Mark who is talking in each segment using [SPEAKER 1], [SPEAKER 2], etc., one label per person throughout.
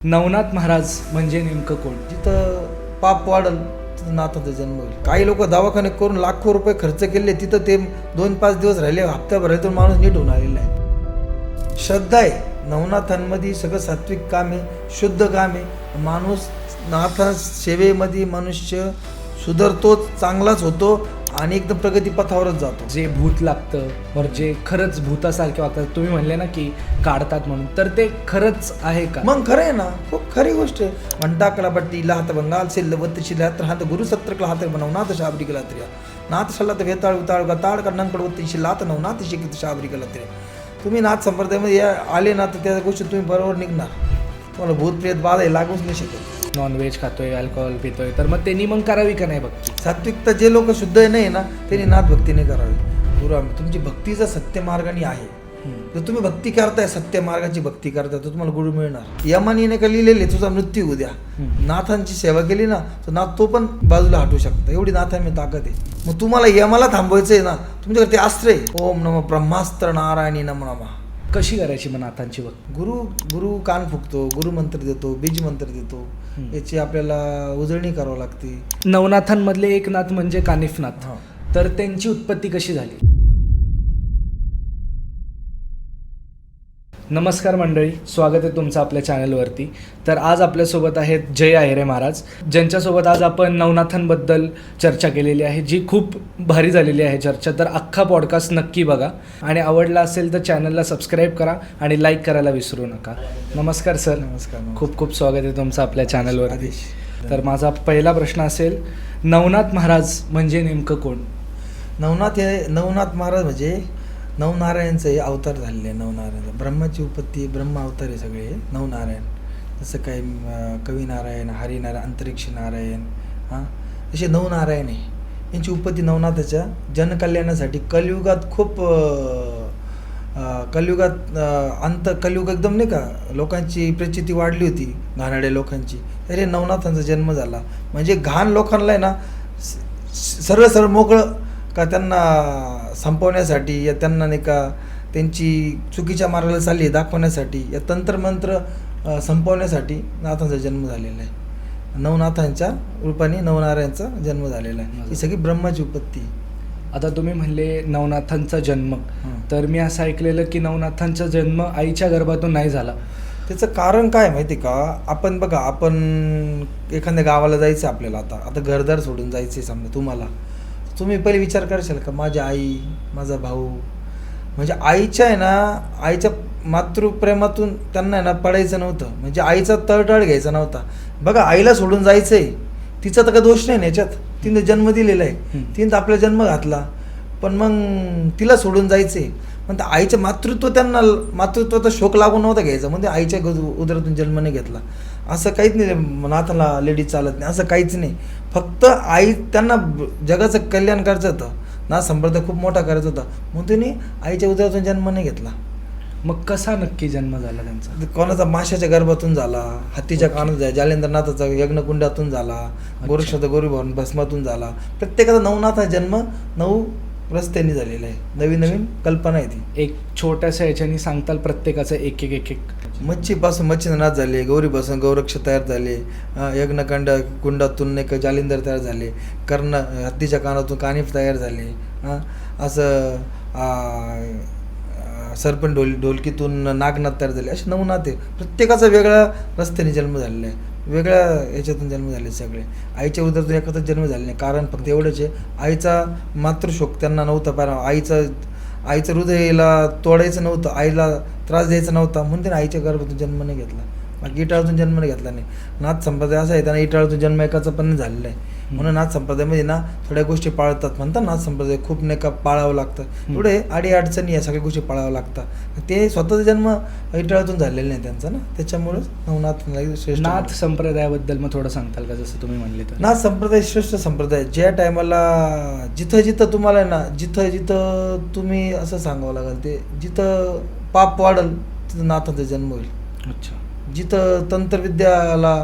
[SPEAKER 1] नवनाथ महाराज म्हणजे नेमकं कोण?
[SPEAKER 2] जिथं पाप वाढल तिथं नाथाचा जन्म होईल. काही लोक दवाखाने करून लाखो रुपये खर्च केले, तिथं ते 2-5 दिवस राहिले, हप्त्याभरातून माणूस नीट होऊन आलेला आहे. श्रद्धा आहे नवनाथांमध्ये, सगळं सात्विक काम आहे, शुद्ध काम आहे. माणूस नाथा सेवेमध्ये मनुष्य सुधारतोच, चांगलाच होतो आणि एकदम प्रगतीपथावरच जातो.
[SPEAKER 1] जे भूत लागतं और जे खरंच भूतासारखे वागतात, तुम्ही म्हणले ना की काढतात म्हणून, तर ते खरंच आहे का?
[SPEAKER 2] मग खरं आहे ना, खूप खरी गोष्ट आहे. म्हणटाकला बट्टी लाहत बंगाल सिल्लवत्तशी लाहत हात गुरु सत्रकला हात बनवनाथ शाबरी केला त्रिया नाथ सल्लात वेताळ उताळ गताळ कन्नन पडवत्तीशी लात नवनाथ शिकित शाबरी केला त्रिया. तुम्ही नाथ संप्रदायामध्ये आले ना तर त्या गोष्टी तुम्ही बरोबर निघणार. तुम्हाला भूत प्रेत बाधा हे लागूच नाही शकत.
[SPEAKER 1] नॉनव्हेज खातोय, अल्कोहोल पितोय, तर मग त्यांनी मग करावी का नाही भक्ती?
[SPEAKER 2] सात्विकता जे लोक शुद्ध नाही ना त्यांनी नाथ भक्तीने करावी. गुरु तुमची भक्तीचा सत्य मार्गाने आहे. जर तुम्ही भक्ती करताय, सत्य मार्गाची भक्ती करताय, तर तुम्हाला गुरु मिळणार. यमानी नाही का लिहिलेले तुझा मृत्यू होऊ द्या. नाथांची सेवा केली ना तर नाथ तो पण बाजूला हटू शकतो, एवढी नाथांनी ताकद आहे. मग तुम्हाला यमाला थांबवायचं आहे ना, तुमच्याकडे ते अस्त्र आहे. ओम नमः ब्रह्मास्त्र नारायणी नमः नमः.
[SPEAKER 1] कशी करायची मग नाथांची भक्ती?
[SPEAKER 2] गुरु कान फुकतो, गुरु मंत्र देतो, बीज मंत्र देतो, याची आपल्याला उजळणी करावं लागते.
[SPEAKER 1] नवनाथांमधले एक नाथ म्हणजे कानिफनाथ.
[SPEAKER 2] हां.
[SPEAKER 1] तर त्यांची उत्पत्ती कशी झाली? नमस्कार मंडळी, स्वागत आहे तुमचं आपल्या चॅनलवरती. तर आज आपल्यासोबत आहेत जय आहेरे महाराज, ज्यांच्यासोबत आज आपण नवनाथांबद्दल चर्चा केलेली आहे, जी खूप भारी झालेली आहे चर्चा. तर अख्खा पॉडकास्ट नक्की बघा आणि आवडला असेल तर चॅनलला सबस्क्राईब करा आणि लाईक करायला विसरू नका. नमस्कार सर.
[SPEAKER 2] नमस्कार.
[SPEAKER 1] खूप खूप स्वागत आहे तुमचं आपल्या चॅनलवरती. तर माझा पहिला प्रश्न असेल, नवनाथ महाराज म्हणजे नेमकं कोण?
[SPEAKER 2] नवनाथ महाराज म्हणजे नवनारायणचं हे अवतार झालेले आहे. नवनारायण ब्रह्माची उत्पत्ती, ब्रह्म अवतार आहे सगळे नवनारायण. जसं काही कविनारायण, हरिनारायण, अंतरिक्ष नारायण, असे नवनारायण आहे. यांची उत्पत्ती नवनाथाच्या जनकल्याणासाठी कलियुगात खूप कलियुग एकदम नाही का, लोकांची प्रचिती वाढली होती घाणाड्या लोकांची, तरी नवनाथांचा जन्म झाला. म्हणजे घाण लोकांना आहे ना सरळ मोकळं का त्यांना संपवण्यासाठी, या त्यांना नाही का त्यांची चुकीच्या मार्गाला चालली दाखवण्यासाठी, या तंत्रमंत्र संपवण्यासाठी नाथांचा जन्म झालेला आहे. नवनाथांच्या रूपाने नवनारायणचा जन्म झालेला आहे. ही सगळी ब्रह्माची उत्पत्ती.
[SPEAKER 1] आता तुम्ही म्हणले नवनाथांचा जन्म, तर मी असं ऐकलेलं की नवनाथांचा जन्म आईच्या गर्भातून नाही झाला.
[SPEAKER 2] त्याचं कारण काय माहिती का? आपण बघा, आपण एखाद्या गावाला जायचं आपल्याला, आता घरदार सोडून जायचं समजा तुम्हाला, तुम्ही पहिले विचार करशाल का माझी आई, माझा भाऊ, म्हणजे आईच्या आहे ना, आईच्या मातृप्रेमातून त्यांना आहे ना पडायचं नव्हतं. म्हणजे आईचा तळटाळ घ्यायचा नव्हता. बघा, आईला सोडून जायचं आहे, तिचा तर काही दोष नाही ना याच्यात. तिने जन्म दिलेला आहे, तिने तर आपला जन्म घातला, पण मग तिला सोडून जायचं आहे. पण आईचं मातृत्वाचा शोक लागून नव्हता घ्यायचा. म्हणजे आईच्या उदरातून जन्म नाही घेतला असं काहीच नाही. नाथाला लेडीज चालत नाही असं काहीच नाही. फक्त आई, त्यांना जगाचं कल्याण करायचं होतं, नाथ संप्रदाय खूप मोठा करायचा होता, म्हणून त्यांनी आईच्या उदरातून जन्म नाही घेतला.
[SPEAKER 1] मग कसा नक्की जन्म झाला त्यांचा?
[SPEAKER 2] कोणाचा माशाच्या गर्भातून झाला, हत्तीच्या कानात झाला, जालेंद्रनाथाचा यज्ञकुंडातून झाला, गोरक्षाचा गोरीभवन भस्मातून झाला. प्रत्येकाचा नवनाथ जन्म 9 रस्त्यांनी झालेला आहे. नवीन कल्पना आहे ती.
[SPEAKER 1] एक छोट्याशा ह्याच्यानी सांगताल प्रत्येकाचं एक एक?
[SPEAKER 2] मच्छीपासून मच्छीनाथ झाले, गौरीपासून गौरक्ष तयार झाले, कुंडातून एक जालिंदर तयार झाले, हत्तीच्या कानातून कानिफ तयार झाले, असं सरपण ढोलकीतून नागनाथ तयार झाले. असे नवनाथ आहे. प्रत्येकाचा वेगळ्या रस्त्याने जन्म झालेला आहे, वेगळ्या याच्यातून जन्म झाले सगळे. आईच्या उदरातून एकत्र जन्म झाले नाही. कारण फक्त एवढंच आहे, आईचा मातृशोक त्यांना नव्हता. कारण आईचं हृदयाला तोडायचं नव्हतं, आईला त्रास द्यायचा नव्हता, म्हणून त्याने आईच्या गर्भातून जन्म नाही घेतला. बाकी इटाळातून जन्म नाही घेतला नाही. नाथ संप्रदाय असा आहे, त्यांना इटाळातून जन्म एकाचा पण झालेला आहे. म्हणून नाथ संप्रदायामध्ये ना थोड्या गोष्टी पाळतात. म्हणतात नाथ संप्रदाय खूप नाही का पाळावं लागतं, थोडे अडीअडचणी या सगळ्या गोष्टी पाळावं लागतात. ते स्वतःचा जन्म इटाळातून झालेला नाही त्यांचा ना, त्याच्यामुळेच नवनाथ श्रेष्ठ.
[SPEAKER 1] नाथ संप्रदायाबद्दल मग थोडं सांगताल का? जसं तुम्ही म्हणले तर
[SPEAKER 2] नाथ संप्रदाय श्रेष्ठ संप्रदाय. ज्या टायमाला जिथं तुम्हाला ना, जिथं तुम्ही असं सांगावं लागेल, ते जिथं पाप वाढल तिथं नाथांचा जन्म होईल.
[SPEAKER 1] अच्छा.
[SPEAKER 2] जिथं तंत्रविद्याला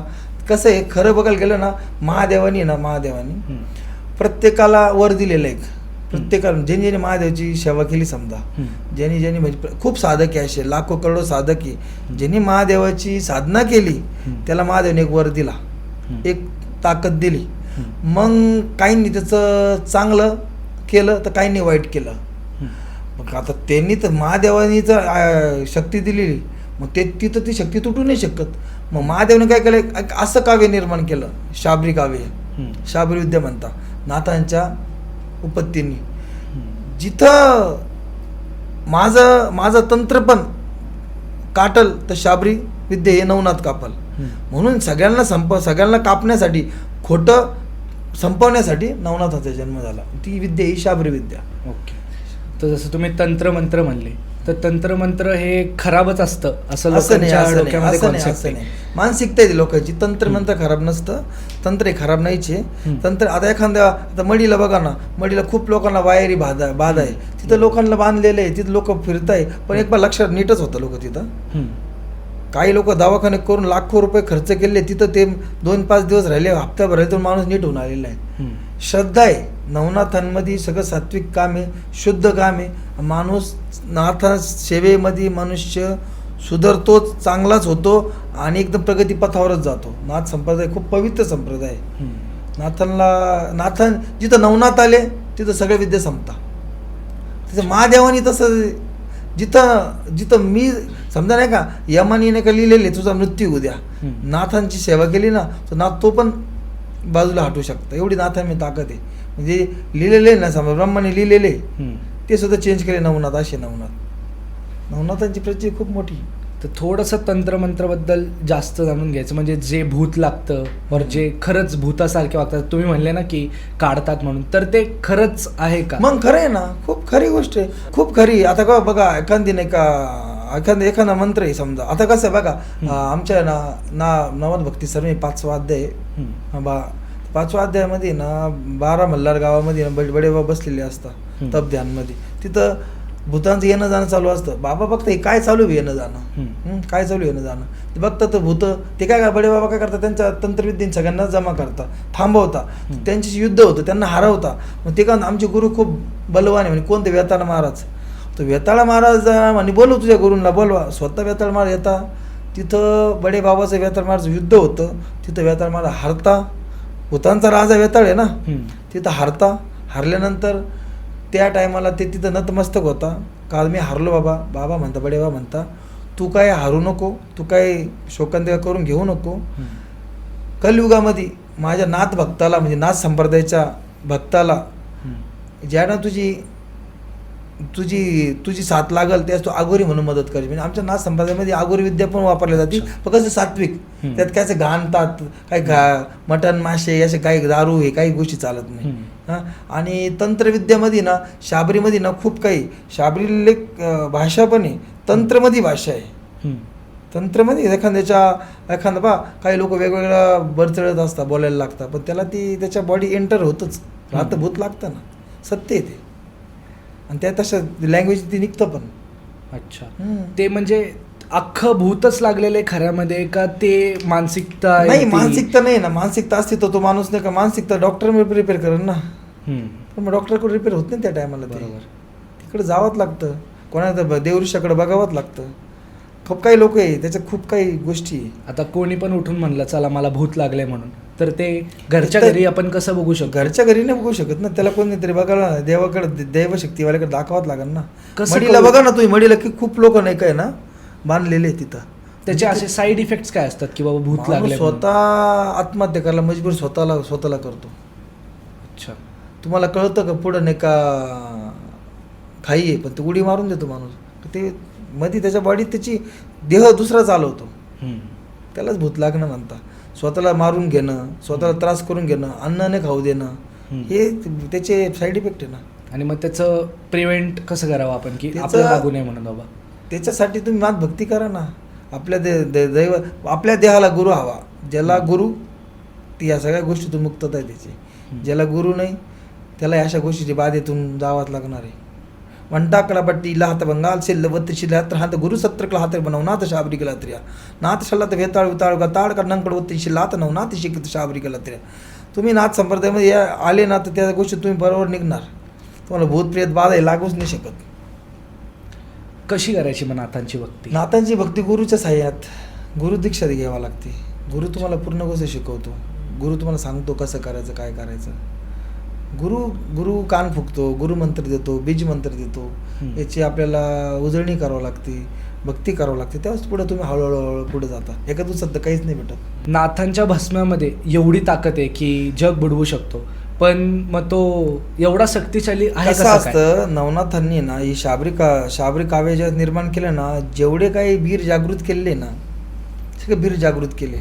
[SPEAKER 2] कसं आहे, खरं बघायला गेलं ना, महादेवानी प्रत्येकाला वर दिलेलं आहे. प्रत्येकाला ज्यांनी महादेवाची सेवा केली समजा, ज्यांनी म्हणजे खूप साधक आहे असे लाखो करोडो साधक आहे, ज्यांनी महादेवाची साधना केली त्याला महादेवाने एक वर दिला, एक ताकद दिली. मग काहींनी त्याचं चांगलं केलं तर काहींनी वाईट केलं. मग आता त्यांनी तर महादेवानी तर शक्ती दिलेली, मग तिथं ती शक्ती तुटू नाही शकत. मग महादेवने काय केलं, एक असं काव्य निर्माण केलं, शाबरी काव्य, शाबरी विद्या म्हणता, नाथांच्या उपत्तींनी. जिथं माझं तंत्र पण काटल तर शाबरी विद्या हे नवनाथ कापल. म्हणून सगळ्यांना कापण्यासाठी, खोटं संपवण्यासाठी नवनाथाचा जन्म झाला. ती विद्या ही शाबरी विद्या.
[SPEAKER 1] ओके. तर जसं तुम्ही तंत्रमंत्र म्हणले, तर तंत्रमंत्र हे खराबच असतं असं लोकांच्या डोक्यामध्ये concept आहे.
[SPEAKER 2] मानसिकता आहे लोकांची. तंत्रमंत्र खराब नसतं, तंत्र हे खराब नाहीच आहे. तंत्र आता मडीला बघा ना, मडीला खूप लोकांना वायरी बाधा आहे, तिथं लोकांना बांधलेलं आहे, तिथं लोक फिरताय, पण एक बार लक्षात नीटच होतं लोक तिथं. काही लोक दवाखाने करून लाखो रुपये खर्च केले, तिथं ते 2-5 दिवस राहिले, हप्त्याभर राहिले, माणूस नीट होऊन आलेला आहे. श्रद्धा आहे. नवनाथांमध्ये सगळं सात्विक काम आहे, शुद्ध काम आहे. माणूस नाथा सेवेमध्ये मनुष्य सुधारतोच, चांगलाच होतो आणि एकदम प्रगतीपथावरच जातो. नाथ संप्रदाय खूप पवित्र संप्रदाय आहे. नाथान जिथं नवनाथ आले तिथं सगळ्या विद्या संपता. तिथं महादेवानी तसं जिथं मी समजा नाही का, यमानी नाही का लिहिलेले तुझा मृत्यू उद्या, नाथांची सेवा केली ना तर नाथ तो पण बाजूला हटू शकतं. एवढी नाथांमध्ये ताकद आहे. म्हणजे लिहिलेले ना, समजा ब्रह्माने लिहिलेले ते सुद्धा चेंज केले नवनाथ. असे नवनाथांची प्रचिती खूप मोठी.
[SPEAKER 1] तर थोडंसं तंत्रमंत्राबद्दल जास्त जाणून घ्यायचं, म्हणजे जे भूत लागतं और जे खरंच भूतासारखे वागतात, तुम्ही म्हणले ना की काढतात म्हणून, तर ते खरंच आहे का?
[SPEAKER 2] मग खरं आहे ना, खूप खरी गोष्ट आहे, खूप खरी. आता का बघा, एखादी नाही का एखादा मंत्र आहे समजा. आता कसं आहे बघा, आमच्या नवद भक्ती सर्व 5वा अध्याय आहे. 5व्या अध्यायामध्ये ना 12 मल्हार गावामध्ये बडे बाबा बसलेले असतात तप ध्यानमध्ये. तिथं भूतांचं येणं जाणं चालू असतं. बाबा बघता हे काय चालू आहे येणं जाणं, काय चालू येणं जाणं, ते बघतात. तर भूत ते काय बडे बाबा काय करतात, त्यांच्या तंत्रविद्येने सगळ्यांना जमा करतात, थांबवता, त्यांच्याशी युद्ध होतं, त्यांना हरवता. मग ते का आमचे गुरु खूप बलवान आहे, म्हणजे कोणते वेताळ महाराज. तो वेताळ महाराज म्हणे बोलव तुझ्या गुरूंना, बोलवा. स्वतः वेताळ महाराज येता, तिथं बडे बाबाचं वेताळ महाराज युद्ध होतं, तिथं वेताळ महाराज हरता. भूतांचा राजा वेताळ आहे ना, तिथं हरल्यानंतर त्या टायमाला ते तिथं नतमस्तक होता. काल मी हारलो बाबा. बाबा म्हणता, बडे बाबा म्हणता, तू काय हारू नको, तू काय शोकांतिका करून घेऊ नको. कलियुगामध्ये माझ्या नाथ भक्ताला, म्हणजे नाथ संप्रदायाच्या भक्ताला ज्यानं तुझी साथ लागल त्यास तू आगोरी म्हणून मदत करायची. म्हणजे आमच्या नाथ संप्रदायामध्ये आगोरी विद्या पण वापरली जाते, पण कसं सात्विक. त्यात काय घाणतात, काय मटण मासे असे काही दारू हे काही गोष्टी चालत नाही. आणि तंत्रविद्यामध्ये ना, शाबरीमध्ये ना खूप काही, शाबरी भाषा पण आहे, तंत्रमध्ये भाषा आहे. तंत्रमध्ये एखादा बा काही लोक वेगवेगळ्या बरचळत असतात, बोलायला लागतात, पण त्याला त्याच्या बॉडी एंटर होतच राहतं, भूत लागतं ना, सत्य आहे ते. आणि त्या तशा लँग्वेज ती निघतं पण.
[SPEAKER 1] अच्छा. ते म्हणजे अख्खं भूतच लागलेलं आहे खऱ्यामध्ये का, ते मानसिकता
[SPEAKER 2] नाही? मानसिकता नाही ना, मानसिकता असते तो माणूस नाही का, मानसिकता डॉक्टर रिपेअर करेल ना, पण मग डॉक्टरकडे रिपेअर होत नाही त्या टायमाला. बरोबर, तिकडे जावंच लागतं, कोणाला देवऋषाकडे बघावंच लागतं. खूप काही लोक आहे, त्याच्यात खूप काही गोष्टी.
[SPEAKER 1] आता कोणी पण उठून म्हणलं चला मला भूत लागलंय म्हणून, तर ते घरच्या घरी आपण कसं बघू शकतो?
[SPEAKER 2] घरच्या घरी नाही बघू शकत ना, त्याला कोणीतरी बघायला देवाकडे, दैवशक्तीवाल्याकडे दाखवाच लागेल ना. मडीला बघा ना तुम्ही, मडीला की खूप लोक नाही काय ना बांधलेले तिथं.
[SPEAKER 1] त्याचे असे साईड इफेक्ट्स काय असतात की बाबा भूत लागले?
[SPEAKER 2] स्वतः आत्महत्या करायला मजबूर स्वतःला करतो.
[SPEAKER 1] अच्छा. तुम्हाला
[SPEAKER 2] कळतं का पुढं नाही का खाई आहे, पण ते उडी मारून देतो माणूस. ते मध्ये त्याच्या बॉडीत त्याची देह दुसरा चालवतो, त्यालाच भूत लागणं म्हणता. स्वतःला मारून घेणं, स्वतःला त्रास करून घेणं, अन्न नाही खाऊ देणं, हे त्याचे साईड इफेक्ट आहे ना.
[SPEAKER 1] आणि मग त्याचं प्रिव्हेंट कसं करावं आपण की आपल्याला लागू नये म्हणून? बाबा
[SPEAKER 2] त्याच्यासाठी तुम्ही नाथ भक्ती करा ना. आपल्या दैव आपल्या देहाला गुरु हवा. ज्याला गुरु ती या सगळ्या गोष्टीतून मुक्तता आहे त्याची. ज्याला गुरु नाही त्याला अशा गोष्टीची बाधेतून जावंच लागणार आहे. वंटाकला बट्टी लाहत बंगाल शिल्लवत शिल्लात हात गुरु सत्रकला हात बनवनाथ शाबरी गलात्र्या नाथ शल्लात वेताळ विताळ गताळ कर्णंकडवत्ती शिल्लात नवनाथ शिकित शाबरी गलात्र्या. तुम्ही नाथ संप्रदायामध्ये आले ना तर त्या गोष्टी तुम्ही बरोबर निघणार. तुम्हाला भूतप्रेत बाधा लागूच नाही शकत.
[SPEAKER 1] कशी करायची मग नाथांची भक्ती?
[SPEAKER 2] नाथांची भक्ती गुरुच्या साह्यात, गुरु दीक्षा घ्यावा लागते. गुरु तुम्हाला पूर्ण गोष्ट शिकवतो. गुरु तुम्हाला सांगतो कसं करायचं, काय करायचं. गुरु कान फुकतो, गुरु मंत्र देतो, बीज मंत्र देतो. याची आपल्याला उजळणी करावं लागते, भक्ती करावं लागते. त्यावेळेस पुढे तुम्ही हळूहळू पुढे जाता. एका दिवसात तर काहीच नाही भेटत.
[SPEAKER 1] नाथांच्या भस्मामध्ये एवढी ताकद आहे की जग बुडवू शकतो, पण मग तो एवढा शक्तिशाली आहे
[SPEAKER 2] कसं
[SPEAKER 1] कसं काय?
[SPEAKER 2] असतं, नवनाथांनी ना ही शाबरी काव्य जे निर्माण केलं ना, जेवढे काही वीर जागृत केले ना, सगळे वीर जागृत केले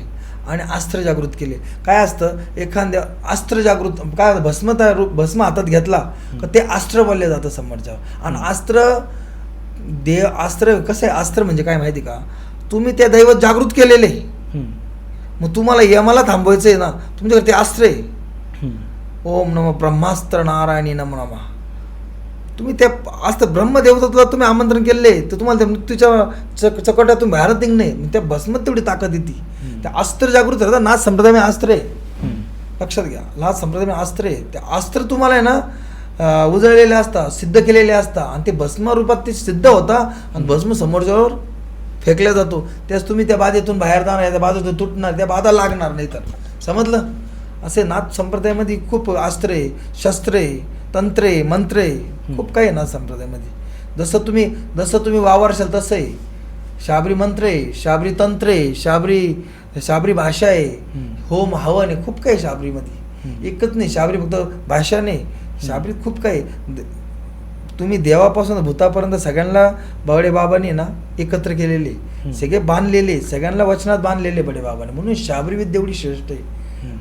[SPEAKER 2] आणि अस्त्र जागृत केले. काय असतं, एखाद्या अस्त्र जागृत काय भस्म हातात घेतला का ते अस्त्र बोलले जातं समोरच्यावर. आणि अस्त्र कसं आहे, अस्त्र म्हणजे काय माहिती का, तुम्ही त्या दैवत जागृत केलेले, मग तुम्हाला यमाला थांबवायचं आहे ना, तुमच्याकडे ते अस्त्र आहे. ओम नमः ब्रह्मास्त्र नारायणी नमो नमः. तुम्ही त्या अस्त्र ब्रह्मदेवताला तुम्ही आमंत्रण केले तर तुम्हाला त्या मृत्यूच्या चकोट्यातून बाहेर निघणे. त्या भस्मात तेवढी ताकद येते. त्या अस्त्र जागृत राहतात. नाथ संप्रदाय अस्त्र आहे, लक्षात घ्या. नाथ संप्रदाय अस्त्र आहे. ते अस्त्र तुम्हाला आहे ना उजळलेले असतात, सिद्ध केलेले असतात आणि ते भस्म रूपात ते सिद्ध होता आणि भस्म समोरच्यावर फेकला जातो. त्यास तुम्ही त्या बाधेतून बाहेर जाणार, त्या बाधेतून तुटणार, त्या बाधा लागणार नाही. तर समजलं. असे नाथ संप्रदायामध्ये खूप अस्त्रे, शस्त्रे, तंत्रे, मंत्रे खूप काही आहे नाथ संप्रदायामध्ये. जसं तुम्ही वावरशाल तसं आहे. शाबरी मंत्रे, शाबरी तंत्रे, शाबरी भाषा आहे, होम हवन आहे, खूप काही शाबरीमध्ये. एकच नाही शाबरी फक्त भाषा नाही, शाबरीत खूप काही. तुम्ही देवापासून भूतापर्यंत सगळ्यांना बडे बाबांनी ना एकत्र केलेले, सगळे बांधलेले, सगळ्यांना वचनात बांधलेले बडे बाबांनी. म्हणून शाबरी विद्या एवढी श्रेष्ठ आहे.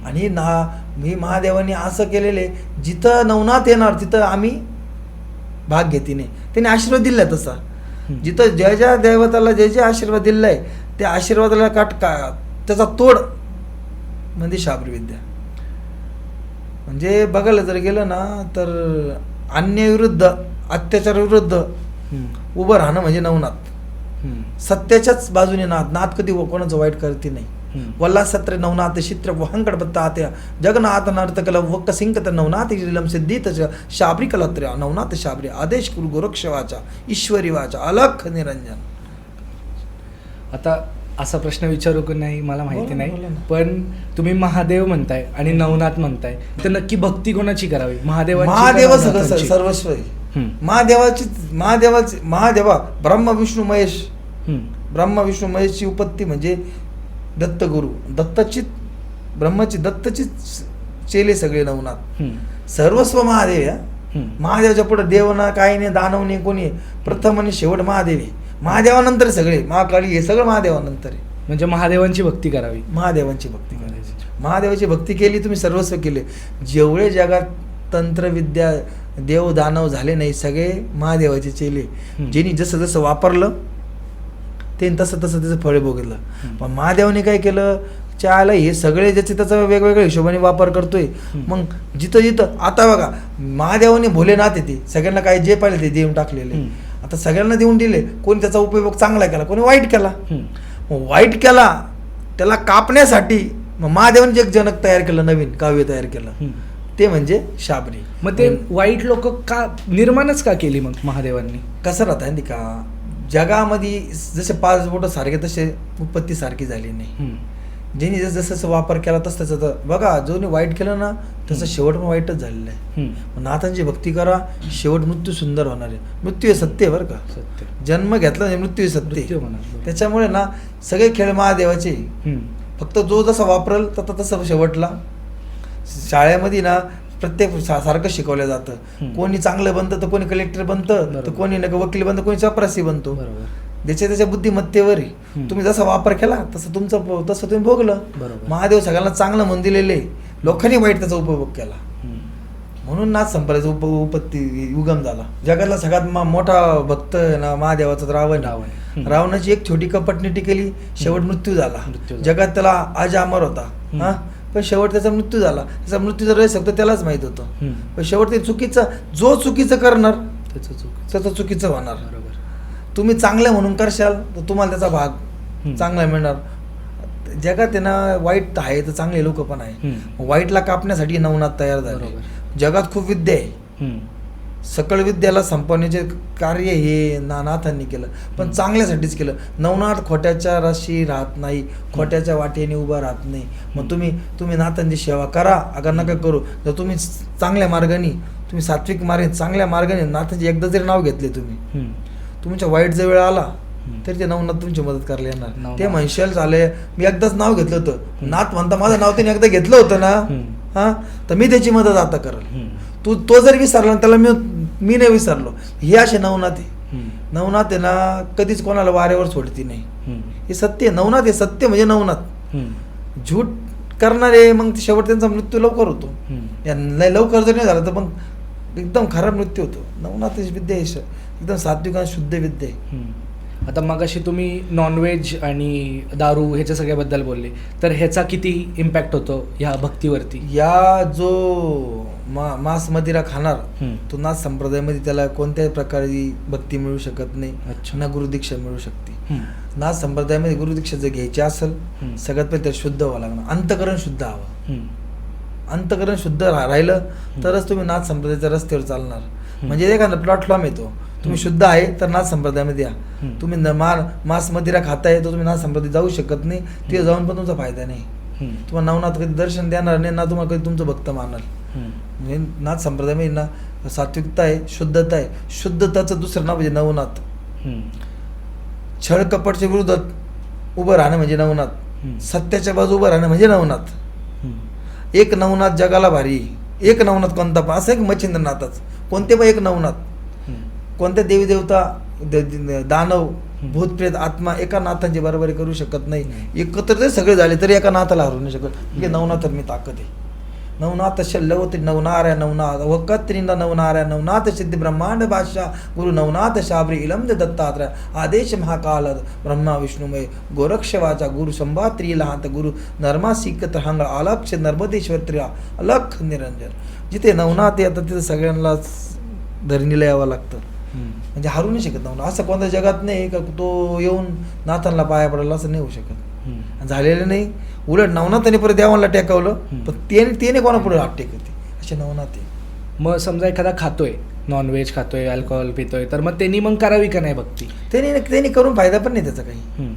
[SPEAKER 2] आणि ही महादेवांनी असं केलेले, जिथं नवनाथ येणार तिथं आम्ही भाग घेते नाही. त्यांनी आशीर्वाद दिलाय तसा. जिथं ज्या देवताला जे आशीर्वाद दिलाय त्या आशीर्वादाला त्याचा तोड म्हणजे शाबरी विद्या. म्हणजे बघायला जर गेलं ना तर अन्यायाविरुद्ध, अत्याचाराविरुद्ध उभं राहणं म्हणजे नवनाथ. सत्याच्याच बाजूने नाथ कधी कोणाचं वाईट करते नाही. वल्ला सत्र नवनाथ चित्र वहंकड बत्तात्या जगन्नाथ नर्तकल वक्क सिंकत नवनाथ लीलम सिद्धित शाबरी कलत्र्या नवनाथ शाबरी आदेश गुरु गोरक्ष वाचा ईश्वरी वाचा अलख निरंजन.
[SPEAKER 1] आता असा प्रश्न विचारू की नाही मला माहिती नाही,
[SPEAKER 2] बोला ना.
[SPEAKER 1] पण तुम्ही महादेव म्हणताय आणि नवनाथ म्हणताय, तर नक्की भक्ती कोणाची करावी?
[SPEAKER 2] महादेव
[SPEAKER 1] महादेव
[SPEAKER 2] सर्वस्व आहे. महादेवा ब्रह्म विष्णू महेशची उपत्ती म्हणजे दत्तगुरु, ब्रह्माची दत्तची चेले सगळे नवनाथ. सर्वस्व महादेव या. महादेवाच्या पुढे देव ना काही नाही, दानव नाही, कोणी. प्रथम आणि शेवट महादेव आहे. महादेवानंतर सगळे महाकाली हे सगळं महादेवानंतर आहे.
[SPEAKER 1] म्हणजे महादेवांची भक्ती करावी.
[SPEAKER 2] महादेवांची भक्ती करायची. महादेवाची भक्ती केली तुम्ही सर्वस्व केले. जेवढे जगात तंत्रविद्या देव दानव झाले नाही सगळे महादेवाचे चेले. ज्यांनी जसं जसं वापरलं ते तसं त्याचं फळ भोगलं. पण महादेवाने काय केलं, चायला हे सगळे ज्याचे त्याचा वेगवेगळ्या हिशोबाने वापर करतोय. मग जिथं आता बघा महादेवाने भोलेनाथ येते, सगळ्यांना काय जे पाहिजे ते देऊन टाकलेले. आता सगळ्यांना देऊन दिले. कोणी त्याचा उपयोग चांगला केला, कोणी वाईट केला. मग वाईट केला त्याला कापण्यासाठी मग महादेवाने एक जनक तयार केलं, नवीन काव्य तयार केलं, ते म्हणजे शाबरी.
[SPEAKER 1] मग ते वाईट लोक का निर्माणच का केली मग महादेवांनी?
[SPEAKER 2] कसं राहत आहे का, जगामध्ये जसे 5 बोटं सारखे तसे उत्पत्ती सारखी झाली नाही. ज्यांनी जसं वापर केला तसं बघा, जो वाईट केलं ना तसं शेवट पण वाईटच झालेलं आहे. नाथांची भक्ती करा, शेवट मृत्यू सुंदर होणार आहे. मृत्यू हे सत्य आहे बरं का.
[SPEAKER 1] सत्य.
[SPEAKER 2] जन्म घेतला नाही, मृत्यू हे सत्य आहे.
[SPEAKER 1] होणार.
[SPEAKER 2] त्याच्यामुळे ना सगळे खेळ महादेवाचे. फक्त जो जसा वापरल तसं शेवटला. शाळेमध्ये ना प्रत्येक सारखं शिकवलं जातं. कोणी चांगलं बनतं तर कोणी कलेक्टर बनतं, तर कोणी वकील बनतं, कोणी चपरासी बनतो. ज्याच्या त्याच्या बुद्धिमत्तेवर आहे. तुम्ही जसा वापर केला तसं तुम्ही भोगलं. महादेव सगळ्यांना चांगलं म्हणून दिलेले, लोकांनी वाईट त्याचा उपभोग केला. म्हणून नाथ संप्रदायाचा उपत्ती उगम झाला. जगातला सगळ्यात मोठा भक्त ना महादेवाचा रावण. रावणाची एक छोटी कपटनीती केली, शेवट मृत्यू झाला. जगात त्याला अजरामर होता, पण शेवट त्याचा मृत्यू झाला. त्याचा मृत्यू जर फक्त त्यालाच माहित होतं. पण शेवट ते जो चुकीचं करणार त्याचं चुकीचं होणार. तुम्ही चांगलं म्हणून करशाल तर तुम्हाला त्याचा भाग चांगला मिळणार. जगात आहे ना वाईट आहे तर चांगले लोक पण आहे. वाईटला कापण्यासाठी नवनाथ तयार झाले. जगात खूप विद्या आहे, सकळ विद्याला संपवण्याचे कार्य हे नाथांनी केलं, पण चांगल्यासाठीच केलं. नवनाथ खोट्याच्या राशी राहत नाही, खोट्याच्या वाटेने उभा राहत नाही. मग तुम्ही नाथांची सेवा करा, अगर नका करू. जर तुम्ही चांगल्या मार्गाने, तुम्ही सात्विक मार्गाने, चांगल्या मार्गाने नाथांचे एकदा जरी नाव घेतले तुम्ही, तुमच्या वाईट जर वेळ आला तरी ते नवनाथ तुमची मदत करायला येणार. ते म्हणशाल झाले मी एकदाच नाव घेतलं होतं, नाथ म्हणता माझं नाव त्याने एकदा घेतलं होतं ना, हां, तर मी त्याची मदत आता करेल. तो जर विसरला त्याला मी नाही विसरलो. हे असे नवनाथ आहे. नवनाथ आहे ना, कधीच कोणाला वाऱ्यावर सोडती नाही. हे सत्य आहे. नवनाथ हे सत्य म्हणजे नवनाथ. झूट करणारे मग शेवट त्यांचा मृत्यू लवकर होतो. नाही लवकर जर नाही झाला तर मग एकदम खराब मृत्यू होतो. नवनाथ विद्या आहे एकदम सात्विक आणि शुद्ध विद्या आहे.
[SPEAKER 1] आता मगाशी तुम्ही नॉनव्हेज आणि दारू ह्याच्या सगळ्याबद्दल बोलले, तर ह्याचा किती इम्पॅक्ट होतो ह्या भक्तीवरती?
[SPEAKER 2] या जो मांस मदिरा खाणार तो नाथ संप्रदायामध्ये त्याला कोणत्याही प्रकारची भक्ती मिळू शकत नाही. ना गुरुदीक्षा मिळू शकते. नाथ संप्रदायामध्ये गुरुदीक्षा जर घ्यायची असेल, सगळ्यात पहिले त्याला शुद्ध व्हावं लागणार. अंतकरण शुद्ध हवं. अंतकरण शुद्ध राहिलं तरच तुम्ही नाथ संप्रदायाच्या रस्त्यावर चालणार. म्हणजे एखादा प्लॅटफॉर्म येतो, तुम्ही शुद्ध आहे तर नाथ संप्रदायामध्ये या. तुम्ही मांस मदिरा खाताय तर तुम्ही नाथ संप्रदायात जाऊ शकत नाही. तिथे जाऊन पण तुमचा फायदा नाही. तुम्हाला नवनाथ कधी दर्शन देणार नाही, ना तुम्हाला कधी तुमचं भक्त मानाल. म्हणजे नाथ संप्रदायामध्ये ना सात्विकता आहे, शुद्धता आहे. शुद्धताचं दुसरं नाव म्हणजे नवनाथ. छळ कपटच्या विरोधात उभं राहणं म्हणजे नवनाथ. सत्याच्या बाजू उभं राहणं म्हणजे नवनाथ. एक नवनाथ जगाला भारी. एक नवनाथ कोणता पण असं एक मच्छिंद्रनाथच, कोणते पण एक नवनाथ. कोणत्या देवी देवता, दानव, भूतप्रेत, आत्मा एका नाथांची बरोबरी करू शकत नाही. एकत्र जरी सगळे झाले तरी एका नाथाला हरवू नाही शकत. म्हणजे नवनाथ मी ताकद आहे. नवनाथ शल्यवती नवनार्या नवनाथ वकत्रिंदा नवनार्या नवनाथ सिद्धी ब्रह्मांड बादशाह गुरु नवनाथ शाबरी इलम दत्तात्रय आदेश महाकाल ब्रह्मा विष्णुमय गोरक्षवाचा गुरु संभात्री लहात गुरु नर्मा सिकत हंग अलक्ष नर्मदेश्वर त्रिया अलख निरंजन. जिथे नवनाथ येतात तिथे सगळ्यांना धरणीला यावं लागतं. म्हणजे हरू नाही शकत नवनाथ. असं कोणत्या जगात नाही का तो येऊन नाथांना पाया पडायला, असं नाही होऊ शकत. झालेलं नाही. उलट नवनाथाने परत देवांना टेकवलं, पण त्याने कोणा पुढे हात टेकवते असे नवनाथ आहे.
[SPEAKER 1] मग समजा एखादा खातोय, नॉनव्हेज खातोय, अल्कोहोल पितोय, तर मग त्यांनी मग करावी का नाही भक्ती?
[SPEAKER 2] त्यांनी करून फायदा पण नाही त्याचा काही.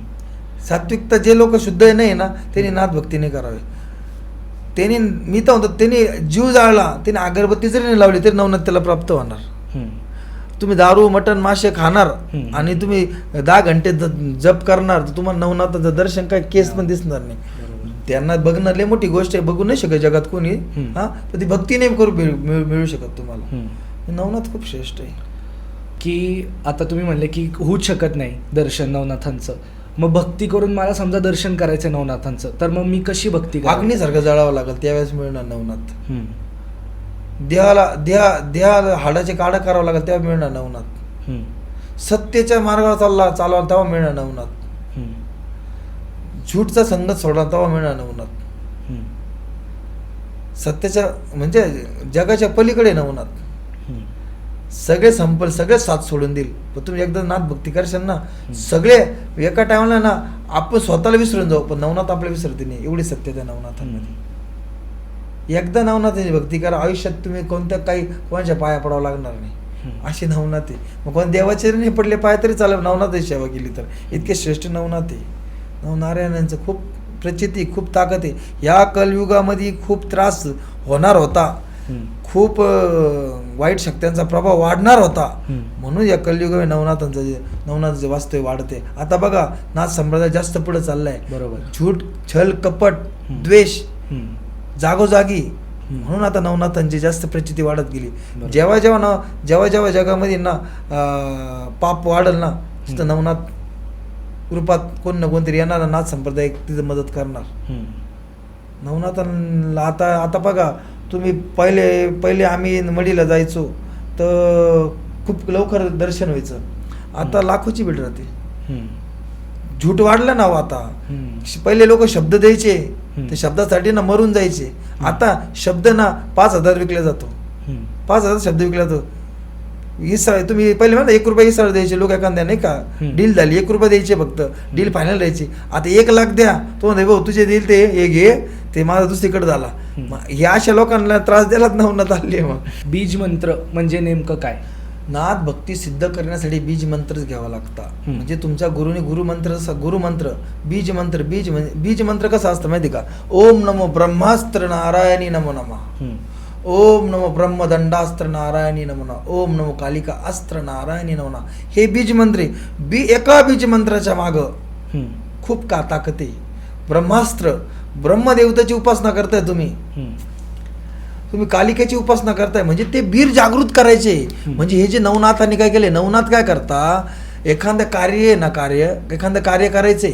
[SPEAKER 2] सात्विकता जे लोक शुद्ध नाही ना त्यांनी नाथ भक्ती नाही करावी. त्यांनी मी तर म्हणतो त्यांनी जीव जाळला, त्यांनी अगरबत्ती जरी नाही लावली तरी नवनाथ त्याला प्राप्त होणार. तुम्ही दारू मटण मासे खाणार आणि तुम्ही 10 घंटे जप करणार तर तुम्हाला नवनाथाचं दर्शन काय केस पण दिसणार नाही. त्यांना बघणं लय मोठी गोष्ट आहे, बघू नाही शकत जगात कोणी. पण ती भक्ती नाही करू मिळू शकत तुम्हाला. नवनाथ खूप श्रेष्ठ आहे.
[SPEAKER 1] की आता तुम्ही म्हणले की होऊच शकत नाही दर्शन नवनाथांचं, मग भक्ती करून मला समजा दर्शन करायचं नवनाथांचं, तर मग मी कशी भक्ती करू?
[SPEAKER 2] अग्नीसारखं जळावं लागेल त्यावेळेस मिळणार नवनाथ. देहाला हाडाचे काढा करावं लागेल तेव्हा मिळणार नवनाथ. सत्याच्या मार्गावर चालवा तेव्हा मिळणार नवनाथ. झूटचा संगत सोडा तेव्हा मिळणार नवनाथ. सत्याच्या म्हणजे जगाच्या पलीकडे नवनाथ. सगळे संपल, सगळे साथ सोडून देईल. पण तुम्ही एकदा नाथ भक्ती करशाल ना, सगळे एका टायमाला ना आपण स्वतःला विसरून जाऊ, पण नवनाथ आपल्याला विसरते नाही. एवढी सत्यता नवनाथांमध्ये. एकदा नवनाथाची भक्ती करा, आयुष्यात तुम्ही कोणाच्या पाया पडावं लागणार नाही. असे नवनाथ आहे. मग कोण देवाचे नाही पडले पाय तरी चालेल, नवनाथाची सेवा केली तर. इतके श्रेष्ठ नवनाथ आहे. नवनारायणांचं खूप प्रचिती, खूप ताकद आहे. या कलयुगामध्ये खूप त्रास होणार होता, खूप वाईट शक्त्यांचा प्रभाव वाढणार होता. म्हणून या कलयुगामध्ये नवनाथांचं वास्तव्य वाढते. आता बघा नाथ संप्रदाय जास्त पुढे चाललाय.
[SPEAKER 1] बरोबर.
[SPEAKER 2] झूट, छल, कपट, द्वेष जागोजागी, म्हणून आता नवनाथांची जास्त प्रचिती वाढत गेली. जेव्हा जेव्हा जगामध्ये ना पाप वाढल ना, तिथं नवनाथ रूपात कोण ना कोणतरी येणार, नाथ संप्रदाय तिथं मदत करणार. नवनाथांना आता बघा तुम्ही पहिले आम्ही मडीला जायचो तर खूप लवकर दर्शन व्हायचं. आता लाखोची भेट राहते. झूट वाढलं ना आता. पहिले लोक शब्द द्यायचे, ते शब्दासाठी ना मरून जायचे. आता शब्द ना 5,000 विकला जातो. 5,000 शब्द विकला जातो. इसळ तुम्ही पहिले म्हणा 1 रुपया इसळ द्यायचे लोक एखाद्या नाही का डील झाली 1 रुपया द्यायचे फक्त डील फायनल द्यायची. आता 1 लाख द्या तो म्हणते भाऊ तुझे देईल ते हे घे ते माझा दुसरीकडे झाला. या अशा लोकांना त्रास द्यायलाच नवनाथ आली. मग
[SPEAKER 1] बीज मंत्र म्हणजे नेमकं काय?
[SPEAKER 2] नाथ भक्ती सिद्ध करण्यासाठी बीज मंत्रच घ्यावा लागता. म्हणजे तुमच्या गुरुने गुरुमंत्र बीज मंत्र कसा असतं माहिती का? ओम नमो ब्रह्मास्त्र नारायणी नमो नमः, ओम नमो ब्रह्मदंडास्त्र नारायणी नमो नमः, ओम नमो कालिका अस्त्र नारायणी नमो नमः. हे बीज मंत्र एका बीज मंत्राच्या माग खूप का ताकद आहे. ब्रह्मास्त्र ब्रह्मदेवताची उपासना करताय तुम्ही कालिकेची उपासना करताय म्हणजे ते बीर जागृत करायचे. म्हणजे हे जे नवनाथांनी काय केले, नवनाथ काय करता, एखादं एखादं कार्य करायचे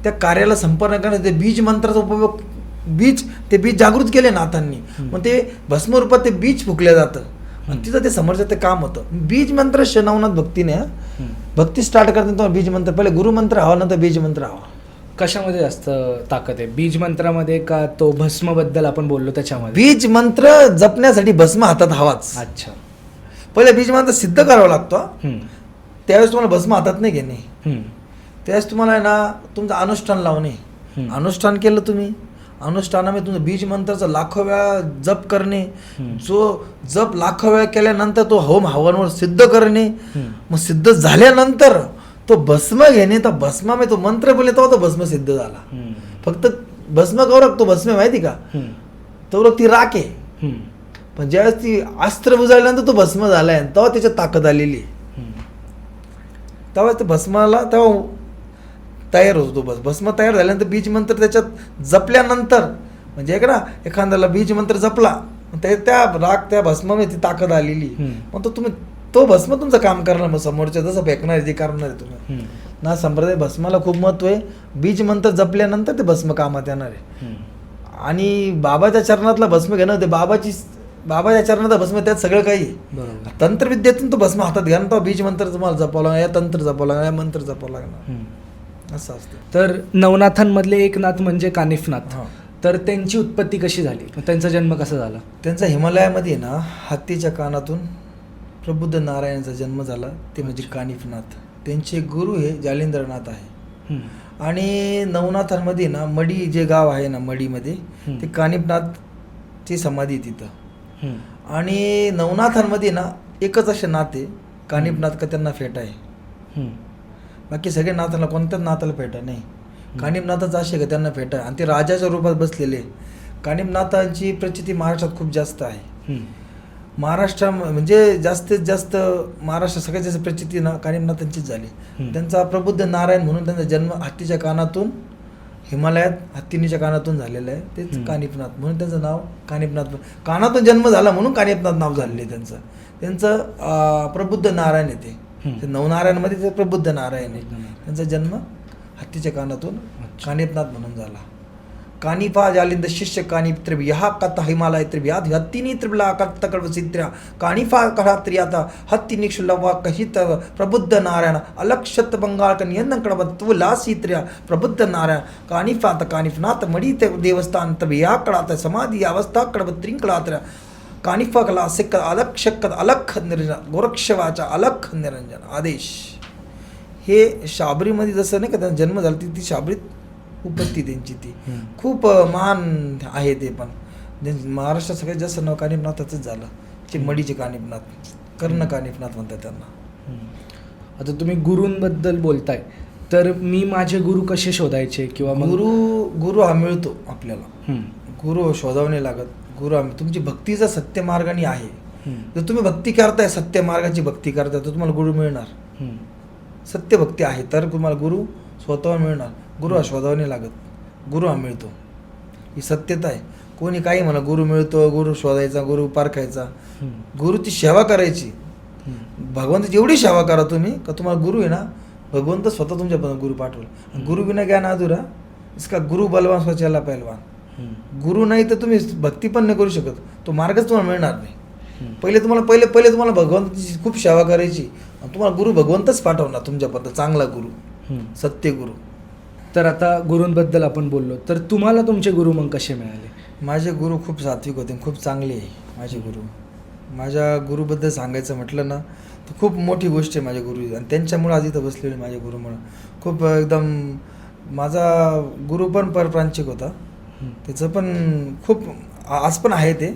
[SPEAKER 2] त्या कार्याला संपन्न करण्याचे बीज मंत्राचा उपयोग ते बीज जागृत केले नाथांनी. मग ते भस्म रूपात ते बीज फुकलं जातं आणि तिथं ते समोरचं ते काम होतं. बीज मंत्र नवनाथ भक्तीने भक्ती स्टार्ट करताना तुम्हाला बीज मंत्र पहिले गुरुमंत्र हवा नंतर बीज मंत्र हवा.
[SPEAKER 1] कशामध्ये जास्त ताकद आहे, बीज मंत्रामध्ये का तो भस्म बद्दल आपण बोललो त्याच्यामध्ये?
[SPEAKER 2] बीज मंत्र जपण्यासाठी भस्म हातात हवाच.
[SPEAKER 1] अच्छा,
[SPEAKER 2] पहिले बीज मंत्र सिद्ध करावा लागतो. त्यावेळेस तुम्हाला भस्म हातात नाही घेणे, त्यावेळेस तुम्हाला आहे ना तुमचं अनुष्ठान लावणे. अनुष्ठान केलं तुम्ही, अनुष्ठानामध्ये तुमचं बीज मंत्राचा लाखो वेळा जप करणे. जो जप लाखो वेळा केल्यानंतर तो होम हवनवर सिद्ध करणे. मग सिद्ध झाल्यानंतर तो भस्म घेणे. तर भस्मामध्ये तो मंत्र बोलले तो भस्म सिद्ध झाला. फक्त भस्म कौरक तो भस्म माहिती का, तो ती राख आहे. पण ज्यावेळेस ती अस्त्र बुजाळल्यानंतर तो भस्म झालाय तेव्हा त्याच्यात ताकद आलेली. तेव्हा ते भस्माला तेव्हा तयार होतो. भस्म तयार झाल्यानंतर बीज मंत्र त्याच्यात जपल्यानंतर म्हणजे ना एखाद्याला बीज मंत्र जपला त्या राख त्या भस्मामध्ये ती ताकद आलेली. मग तो भस्म तुमचं काम करणार. मग समोरच्या जसं फेकणार आहे ते करणार आहे तुम्ही ना. संप्रदाय भस्माला खूप महत्व आहे. बीज मंत्र जपल्यानंतर ते भस्म कामात येणार आहे. आणि बाबाच्या चरणातला भस्म घेणं ते बाबाच्या चरणातला भस्म त्यात सगळं काही आहे. तंत्रविद्येतून तो भस्म हातात घ्या ना, तो बीज मंत्र तुम्हाला जपावं लागणार, या तंत्र जपावं लागणार, या मंत्र जपावं लागणार असं असतं.
[SPEAKER 1] तर नवनाथांमधले एक नाथ म्हणजे कानिफनाथ. तर त्यांची उत्पत्ती कशी झाली, त्यांचा जन्म कसा झाला?
[SPEAKER 2] त्यांचा हिमालयामध्ये ना हत्तीच्या कानातून प्रबुद्ध नारायणाचा जन्म झाला. ते म्हणजे कानिफनाथ. त्यांचे गुरु हे जालिंद्रनाथ आहे. आणि नवनाथांमध्ये ना मडी जे गाव आहे ना, मडीमध्ये ते कानिफनाथची समाधी तिथं. आणि नवनाथांमध्ये ना एकच असे नाथ आहे कानिफनाथ का त्यांना फेटा आहे. बाकी सगळे नाथांना कोणत्याच नाथाला फेटा नाही. कानिफनाथाचं असे का त्यांना फेटा आहे आणि ते राजाच्या रूपात बसलेले. कानिफनाथांची प्रचिती महाराष्ट्रात खूप जास्त आहे. महाराष्ट्र म्हणजे जास्तीत जास्त महाराष्ट्रात सगळ्यात जास्त प्रचिती ना कानिफनाथांचीच झाली. त्यांचा प्रबुद्ध नारायण म्हणून त्यांचा जन्म हत्तीच्या कानातून हिमालयात हत्तीनीच्या कानातून झालेलं आहे. तेच कानिफनाथ म्हणून त्यांचं नाव कानिफनाथ. कानातून जन्म झाला म्हणून कानिफनाथ नाव झालेलं आहे त्यांचं प्रबुद्ध नारायण आहे ते. नवनारायणमध्ये ते प्रबुद्ध नारायण आहे. त्यांचा जन्म हत्तीच्या कानातून कानिफनाथ म्हणून झाला. कानिफा जालिंद शिष्य कानिफ त्रिव्या कथ हिमालय त्रिव्या हत्तीनी त्रिबला कथकड सिद्ध्या कानिफा कहात्रियाता हत्ती निक्षुलवा कहित प्रबुद्ध नारायण अलक्षत बंगाळ कन्यकडवत्वलासित्र्या प्रबुद्ध नारायण कानिफात कानिफनाथ मडी देवस्थान त्रिया कळात समाधी अवस्था कडवत्रिंकळात्र कानिफा कला सिक्क अलक्षक अलख निरंजन गोरक्षवाचा अलख निरंजन आदेश. हे शाबरीमध्ये जसं नाही का त्यांचा जन्म झाला ती शाबरीत उपस्थिती त्यांची ती खूप महान आहे. ते पण महाराष्ट्रात सगळ्यात जास्त नाव कानिफनाथाचंच झालं. ते मडीचे कानिफनाथ, कर्ण कानिफनाथ म्हणतात त्यांना.
[SPEAKER 1] आता तुम्ही गुरूंबद्दल बोलताय तर मी माझे गुरु कसे शोधायचे किंवा
[SPEAKER 2] गुरु हा मिळतो आपल्याला. गुरु शोधावं नाही लागत. गुरु तुमची भक्ती जर सत्य मार्गाने आहे, जर तुम्ही भक्ती करताय सत्य मार्गाची भक्ती करताय तर तुम्हाला गुरु मिळणार. सत्य भक्ती आहे तर तुम्हाला गुरु स्वतः मिळणार. गुरु हा शोधावा नाही लागत, गुरु हा मिळतो. ही सत्यता आहे. कोणी काही म्हणा गुरु मिळतो, गुरु शोधायचा, गुरु पारखायचा. गुरुची सेवा करायची. भगवंताची एवढी सेवा करा तुम्ही का तुम्हाला गुरु आहे ना भगवंत स्वतः तुमच्यापर्यंत गुरु पाठवलं. गुरु बिना ज्ञान अधुरा, इसका गुरु बलवान स्वचला पहलवान. गुरु नाही तर तुम्ही भक्ती पण नाही करू शकत. तो मार्गच तुम्हाला मिळणार नाही. पहिले तुम्हाला भगवंताची खूप सेवा करायची. तुम्हाला गुरु भगवंतच पाठवणार तुमच्यापर्यंत, चांगला गुरु, सत्य गुरु.
[SPEAKER 1] तर आता गुरूंबद्दल आपण बोललो, तर तुम्हाला तुमचे गुरु मग कसे मिळाले?
[SPEAKER 2] माझे गुरु खूप सात्विक होते, खूप चांगले आहे माझे गुरु. माझ्या गुरुबद्दल सांगायचं म्हटलं ना तर खूप मोठी गोष्ट आहे माझ्या गुरु, आणि त्यांच्यामुळं आज इथं बसलेले माझ्या गुरुमुळं. खूप एकदम माझा गुरु पण परप्रांचिक होता, त्याचं पण खूप आज पण आहे ते,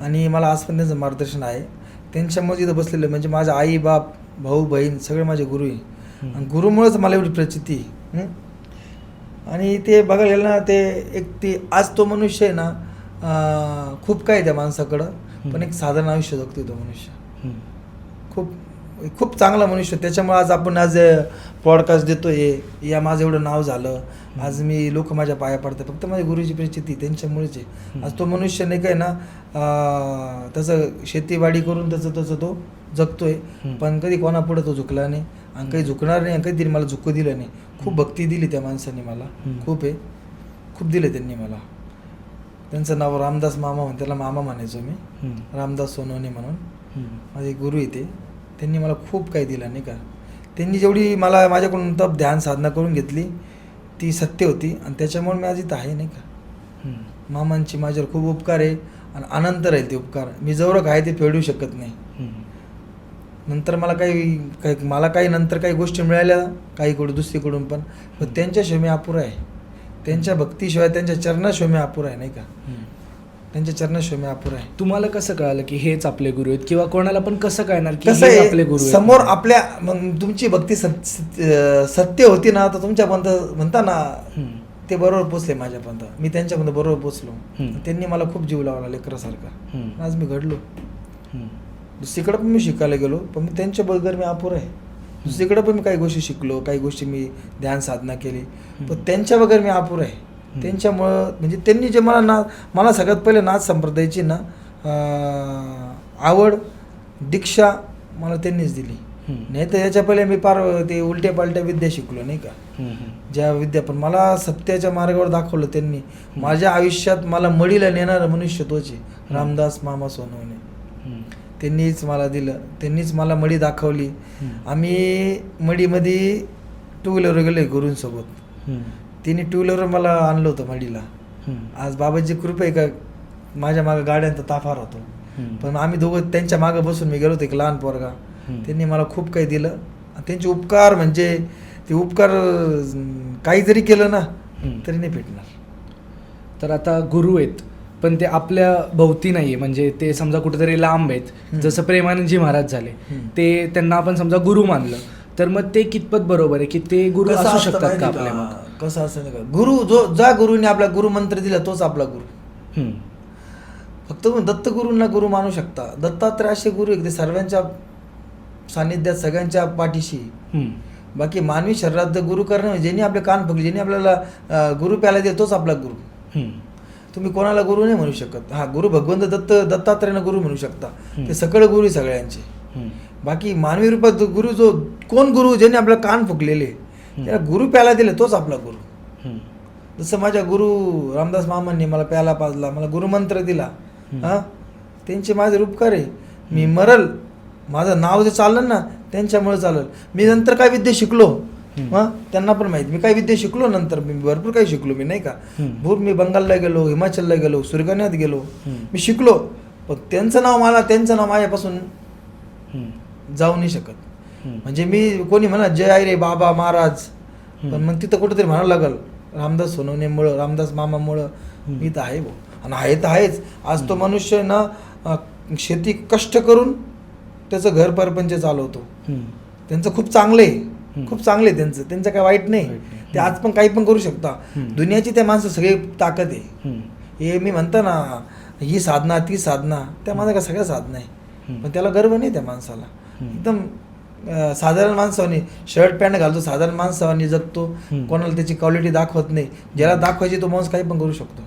[SPEAKER 2] आणि मला आज पण त्यांचं मार्गदर्शन आहे. त्यांच्यामुळे इथं बसलेलं म्हणजे माझा आई बाप भाऊ बहीण सगळे माझे गुरु आहे, आणि गुरुमुळेच मला एवढी प्रचिती आहे. आणि ते बघायला गेलं ना ते एक ते आज तो मनुष्य आहे ना, खूप काय त्या माणसाकडं, पण एक साधारण आयुष्य जगतो तो मनुष्य. खूप खूप चांगला मनुष्य. त्याच्यामुळे आज आपण आज पॉडकास्ट देतोय, या माझं एवढं नाव झालं, आज मी लोक माझ्या पाया पडतात, फक्त माझ्या गुरुची परिस्थिती त्यांच्यामुळेच आहे. आज तो मनुष्य नाही काय ना, त्याचं शेतीवाडी करून त्याचं तो जगतोय, पण कधी कोणापुढं तो झुकला नाही, आणि काही झुकणार नाही, आणि कधीतरी मला झुकू दिलं नाही. खूप भक्ती दिली त्या माणसाने मला, खूप आहे, खूप दिले त्यांनी मला. त्यांचं नाव रामदास मामा म्हणून, त्याला मामा म्हणायचो मी, रामदास सोनवणे म्हणून माझे गुरु आहे ते. त्यांनी मला खूप काही दिलं नाही का. त्यांनी जेवढी मला माझ्याकडून तप ध्यान साधना करून घेतली ती सत्य होती, आणि त्याच्यामुळे मी आज इथं आहे नाही का. मामांची माझ्यावर खूप उपकार आहे, आणि अनंत राहील ते उपकार. मी जवळ आहे ते फेडू शकत नाही. नंतर मला काही नंतर काही गोष्टी मिळाल्या काहीकडून दुसरीकडून, पण त्यांच्याशिवाय मी अपुरा आहे. त्यांच्या भक्तीशिवाय, त्यांच्या चरणाशिवाय मी अपुरा आहे नाही का. त्यांच्या चरणाशिवाय मी अपुरा आहे.
[SPEAKER 1] तुम्हाला कसं कळालं की हेच आपले गुरु आहेत, किंवा कोणाला पण कसं कळणार की
[SPEAKER 2] कसं
[SPEAKER 1] हे
[SPEAKER 2] आहे,
[SPEAKER 1] आपले गुरु आहेत?
[SPEAKER 2] समोर आपल्या मग तुमची भक्ती सत्य होती ना, तर तुमच्यापर्यंत म्हणता ना ते बरोबर पोचले माझ्यापर्यंत. मी त्यांच्यापर्यंत बरोबर पोचलो. त्यांनी मला खूप जीव लावला लेकरासारखा. आज मी घडलो. दुसरीकडे पण मी शिकायला गेलो, पण मी त्यांच्या बरोबर मी अपुरा आहे. दुसरीकडे पण मी काही गोष्टी शिकलो, काही गोष्टी मी ध्यान साधना केली, पण त्यांच्या बगैर मी अपुरा आहे. त्यांच्यामुळं म्हणजे त्यांनी जे मला सगळ्यात पहिले नाथ संप्रदायाची ना आवड दीक्षा मला त्यांनीच दिली. नाही तर याच्या पहिले मी फार ते उलट्या पालट्या विद्या शिकलो नाही का, ज्या विद्या, पण मला सत्याच्या मार्गावर दाखवलं त्यांनी. माझ्या आयुष्यात मला मडीला नेणारं मनुष्य तोच आहे, रामदास मामा सोनवणे. त्यांनीच मला दिलं, त्यांनीच मला मडी दाखवली. आम्ही मडीमध्ये टू व्हीलरवर गेलो गुरूंसोबत. तिने टू व्हीलरवर मला आणलं होतं मडीला. आज बाबाची कृपा आहे का माझ्या मागं गाड्यांचा ताफार होतो, पण आम्ही दोघं त्यांच्या मागं बसून मी गेलो होतो, एक लहान पोरगा. त्यांनी मला खूप काही दिलं. त्यांचे उपकार म्हणजे ते उपकार काही जरी केलं ना तरी नाही भेटणार.
[SPEAKER 1] तर आता गुरु आहेत, पण ते आपल्या भोवती नाही आहे, म्हणजे ते समजा कुठेतरी लांब आहेत. जसं प्रेमानंदजी महाराज झाले, ते त्यांना आपण समजा गुरु मानलं, तर मग ते कितपत बरोबर आहे की ते गुरु असू शकतात का आपल्या?
[SPEAKER 2] कसं असं नाही का, गुरु ज्या गुरुने आपला गुरुमंत्र दिला तोच आपला गुरु. फक्त दत्तगुरूंना गुरु मानू शकता. दत्तात्रय असे गुरु आहे ते सर्वांच्या सानिध्यात सगळ्यांच्या पाठीशी. बाकी मानवी शरीरात गुरु करणं, ज्यांनी आपले कान फुगले, ज्यांनी आपल्याला गुरु प्याला दिला तोच आपला गुरु. तुम्ही कोणाला गुरु नाही म्हणू शकत. हा, गुरु भगवंत दत्तात्रयाला गुरु म्हणू शकता, ते सगळे गुरु सगळ्यांचे. बाकी मानवी रूपात गुरु कोण गुरु ज्यांनी आपलं कान फुकलेले, त्याला गुरु प्याला दिले तोच आपला गुरु. जसं माझ्या गुरु रामदास मामांनी मला प्याला पाजला, मला गुरुमंत्र दिला, त्यांचे माझे उपकार आहे. मी मरल, माझं नाव जे चाललं ना त्यांच्यामुळे चालेल. मी नंतर काय विद्या शिकलो त्यांना पण माहिती. मी काय विद्या शिकलो नंतर, मी भरपूर काही शिकलो मी नाही का. मी बंगालला गेलो, हिमाचलला गेलो, सुरगाण्यात गेलो, मी शिकलो, पण त्यांचं नाव माझ्यापासून जाऊ नाही शकत. म्हणजे मी कोणी म्हणा जय आई रे बाबा महाराज, पण मग तिथं कुठेतरी म्हणावं लागल रामदास सोनवणेमुळं, रामदास मामामुळं मी तर आहे भाऊ. आणि आहे तर आहेच. आज तो मनुष्य ना शेती कष्ट करून त्याचं घर परपंच चालवतो. त्यांचं खूप चांगलं आहे, खूप चांगलं आहे त्यांचं काय वाईट नाही. ते आज पण काही पण करू शकता. दुनियाची त्या माणसं सगळी ताकद आहे. हे मी म्हणतो ना, ही साधना ती साधना, त्या माणसाला सगळ्या साधना आहे, पण त्याला गर्व नाही त्या माणसाला. एकदम साधारण माणसावानी शर्ट पॅन्ट घालतो, साधारण माणसावानी जगतो, कोणाला त्याची क्वालिटी दाखवत नाही. ज्याला दाखवायची तो माणूस काही पण करू शकतो,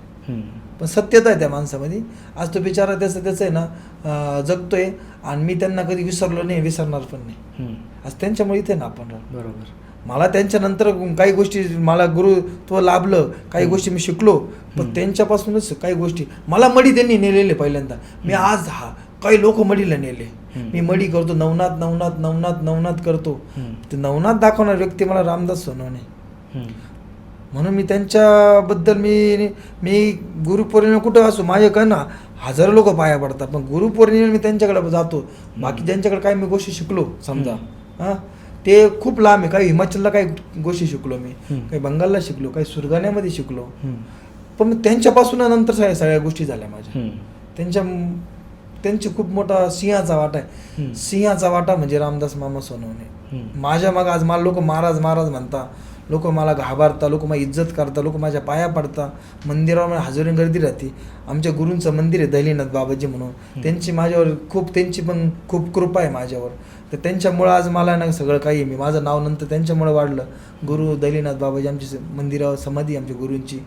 [SPEAKER 2] पण सत्यता आहे त्या माणसामध्ये. आज तो बिचारा त्याचं आहे ना जगतोय, आणि मी त्यांना कधी विसरलो नाही, विसरणार पण नाही. आज त्यांच्यामुळे इथे ना आपण
[SPEAKER 1] बरोबर.
[SPEAKER 2] मला त्यांच्यानंतर काही गोष्टी मला गुरुत्व लाभलं, काही गोष्टी मी शिकलो, पण त्यांच्यापासूनच काही गोष्टी मला मडी त्यांनी नेलेले पहिल्यांदा. मी आज काही लोक मडीला नेले. मी मडी करतो, नवनाथ नवनाथ नवनाथ नवनाथ करतो. ते नवनाथ दाखवणारी व्यक्ती मला रामदास सोनवणे. म्हणून मी त्यांच्याबद्दल मी गुरुपौर्णिमा कुठं असो माझे काय ना हजारो लोक पाया पडतात, पण गुरुपौर्णिमेला मी त्यांच्याकडे जातो. बाकी ज्यांच्याकडे काही मी गोष्टी शिकलो समजा हां ते खूप लांब आहे. काही हिमाचलला काही गोष्टी शिकलो मी, काही बंगालला शिकलो, काही सुरगाण्यामध्ये शिकलो, पण मग त्यांच्यापासून नंतर सगळ्या गोष्टी झाल्या माझ्या. त्यांची खूप मोठा सिंहाचा वाटा आहे. सिंहाचा वाटा म्हणजे रामदास मामा सोनवणे. माझ्या मग आज मला लोक महाराज महाराज म्हणता, लोक मला घाबरता, लोक मला इज्जत करता, लोक माझ्या पाया पडता. मंदिरावर मला हजारो गर्दी राहते. आमच्या गुरूंचं मंदिर आहे दलीनाथ बाबाजी म्हणून, त्यांची माझ्यावर त्यांची पण खूप कृपा आहे माझ्यावर. तर त्यांच्यामुळं आज मला ना सगळं काही मी माझं नाव नंतर त्यांच्यामुळं वाढलं. गुरु दलीनाथ बाबाजी आमची मंदिरावर समाधी आमच्या गुरूंची,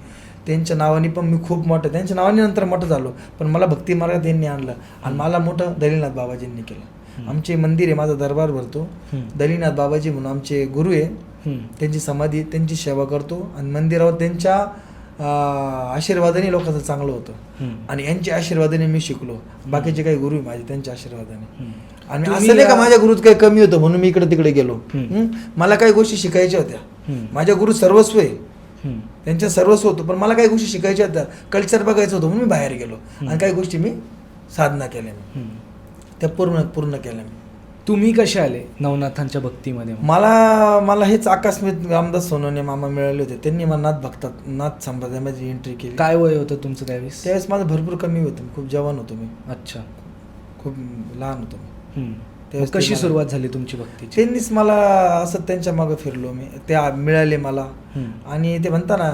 [SPEAKER 2] त्यांच्या नावाने पण मी खूप मोठं, त्यांच्या नावाने नंतर मोठं झालो, पण मला भक्ती मार्गात त्यांनी आणलं आणि मला मोठं दलीनाथ बाबाजींनी केलं. आमचे मंदिर आहे, माझा दरबार भरतो. दलीनाथ बाबाजी म्हणून आमचे गुरु आहे, त्यांची समाधी, त्यांची सेवा करतो आणि मंदिरावर त्यांच्या आशीर्वादाने लोकांचं चांगलं होतं आणि यांच्या आशीर्वादाने मी शिकलो. बाकीचे काही गुरु आहे माझे त्यांच्या आशीर्वादाने. आणि असं नाही का माझ्या गुरुत काही कमी होतं म्हणून मी इकडे तिकडे गेलो. मला काही गोष्टी शिकायच्या होत्या. माझ्या गुरु सर्वस्व आहे, त्यांच्या सर्वस्व होतं, पण मला काही गोष्टी शिकायच्या होत्या, कल्चर बघायचं होतं म्हणून मी बाहेर गेलो आणि काही गोष्टी मी साधना केल्या, त्या पूर्ण केल्या मी.
[SPEAKER 1] तुम्ही कसे आले नवनाथांच्या भक्तीमध्ये?
[SPEAKER 2] मला हेच आकस्मिक रामदास सोनवणे मामा मिळाले होते. त्यांनी मला नाथ संप्रदायामध्ये एंट्री केली.
[SPEAKER 1] काय वय होतं तुमचं त्यावेळेस?
[SPEAKER 2] त्यावेळेस माझं भरपूर कमी होतं, खूप जवान होतो मी.
[SPEAKER 1] अच्छा,
[SPEAKER 2] खूप लहान होतो मी.
[SPEAKER 1] त्यावेळेस कशी सुरुवात झाली तुमची भक्तीची?
[SPEAKER 2] त्यांनीच मला असं त्यांच्या मागं फिरलो मी, ते मिळाले मला. आणि ते म्हणता ना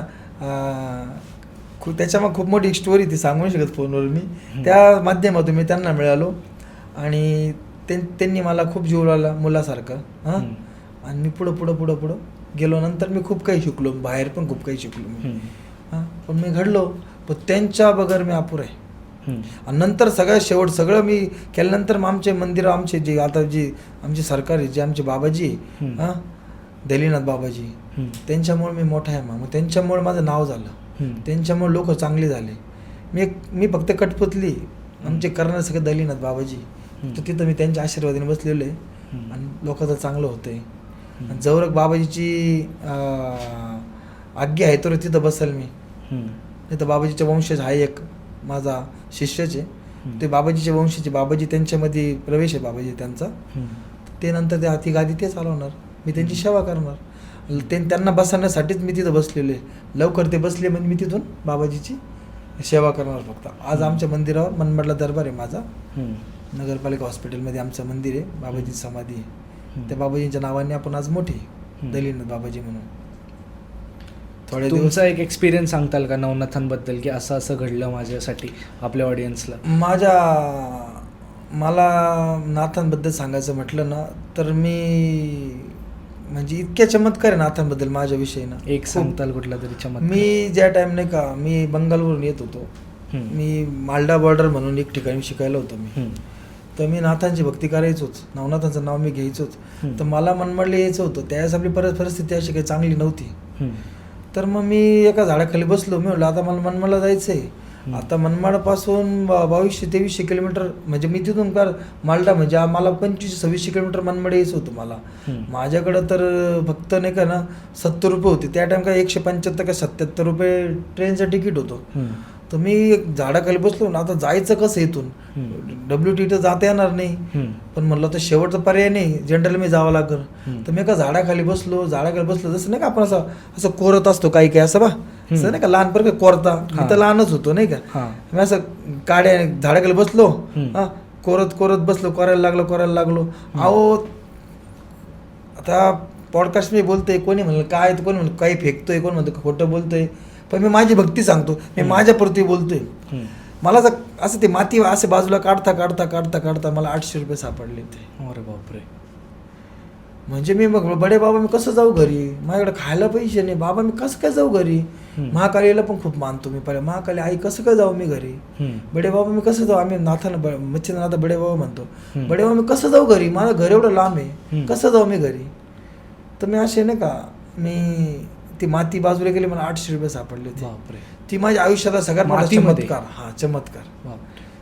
[SPEAKER 2] त्याच्या मग खूप मोठी स्टोरी ती सांगू शकत फोनवर मी. त्या माध्यमातून मी त्यांना मिळालो आणि त्यांनी मला खूप जीव लावला मुलासारखं. हां, आणि मी पुढं गेलो. नंतर मी खूप काही शिकलो, बाहेर पण खूप काही शिकलो मी. हां, पण मी घडलो, पण त्यांच्या बगर मी अपुर आहे. आणि नंतर सगळ्यात शेवट सगळं मी केल्यानंतर मग आमचे मंदिर, आमचे जे आता जे आमचे सरकार आहे, जे आमचे बाबाजी हां दलीनाथ बाबाजी, त्यांच्यामुळे मी मोठा आहे. मग त्यांच्यामुळे माझं नाव झालं, त्यांच्यामुळे लोक चांगले झाले. मी फक्त कठपुतली, आमचे करणारे सगळे दलीनाथ बाबाजी, तर तिथं मी त्यांच्या आशीर्वादाने बसलेलो आहे आणि लोकांचं चांगलं होतंय. आणि जवळ बाबाजीची आज्ञा आहे तर तिथं बसेल मी. नाही तर बाबाजीच्या वंशज आहे एक माझा शिष्यच आहे, ते बाबाजीच्या वंशाचे, बाबाजी त्यांच्यामध्ये प्रवेश आहे बाबाजी त्यांचा. ते नंतर ती गादी ते चालवणार, मी त्यांची सेवा करणार. त्यांना बसवण्यासाठीच मी तिथं बसलेलो आहे. लवकर ते बसले म्हणजे मी तिथून बाबाजीची सेवा करणार फक्त. आज आमच्या मंदिरावर मनमाडला दरबार आहे माझा, नगरपालिका हॉस्पिटलमध्ये आमचं मंदिर आहे, बाबाजी समाधी आहे. त्या बाबाजींच्या नावाने आपण आज मोठे दलीनाथ बाबाजी म्हणून. थोडे
[SPEAKER 1] तुमचा एक एक्सपिरियन्स सांगताल का नवनाथांबद्दल, की असं असं घडलं माझ्यासाठी आपल्या ऑडियन्सला?
[SPEAKER 2] मला नाथांबद्दल सांगायचं म्हटलं ना तर मी म्हणजे इतक्या चमत्कार आहे नाथांबद्दल माझ्याविषयी ना.
[SPEAKER 1] एक सांगताल कुठला तरी चमत्कार?
[SPEAKER 2] मी ज्या टाइम नाही का मी बंगालवरून येत होतो, मी मालडा बॉर्डर म्हणून एक ठिकाणी शिकायला होतो मी. तर मी नाथांची भक्ती करायचोच, नवनाथांचं नाव मी घ्यायचोच. तर मला मनमाडला यायचं होतं, त्यावेळेस आपली परिस्थिती अशी काही चांगली नव्हती. तर मग मी एका झाडाखाली बसलो. मी म्हटलं आता मला मनमाडला जायचं आहे. आता मनमाडपासून 2200-2300 किलोमीटर, म्हणजे मी तिथून मालडा म्हणजे मला 2500-2600 किलोमीटर मनमाड यायचं होतं मला. माझ्याकडं तर फक्त नाही का ना 70 रुपये होते त्या टाइम, काय 175 का 77 रुपये ट्रेनचं तिकीट होतं. तर मी एक झाडाखाली बसलो ना, आता जायचं कसं इथून, WT तर जाता येणार नाही, पण म्हणलं तर शेवटचा पर्याय नाही, जनरल मी जावं लागलं. तर मी एका झाडाखाली बसलो जसं नाही का आपण असं कोरत असतो काही काही असं असं नाही का लहानपणी कोरता, मी तर लहानच होतो नाही का. मी असं काड्या झाडाखाली बसलो, कोरत बसलो, कोरायला लागलो. अहो आता पॉडकास्ट मी बोलतोय, कोणी म्हणलं काय, कोणी म्हणलं काही फेकतोय, कोण म्हणतो खोटं बोलतोय, पण मी माझी भक्ती सांगतो, मी माझ्यापुरती बोलतोय. मला असं ते माती असे बाजूला काढता मला 800 रुपये सापडले होते.
[SPEAKER 1] अरे बापरे.
[SPEAKER 2] म्हणजे मी मग बडे बाबा मी कसं जाऊ घरी, माझ्याकडे खायला पैसे नाही, बाबा मी कसं काय जाऊ घरी. महाकालीला पण खूप मानतो मी, पहिले महाकाली आई कसं काय जाऊ मी घरी. बडे बाबा मी कसं जाऊ, आम्ही नाथाला मच्छिंद्रनाथ बडे बाबा म्हणतो, बडे बाबा मी कसं जाऊ घरी, माझं घर एवढं लांब आहे, कसं जाऊ मी घरी. तर मी असे नाही का मी ती माती बाजूला गेली, मला 800 रुपये सापडले होते. ती माझ्या आयुष्याचा सगळ्यात मोठा चमत्कार. चमत्कार.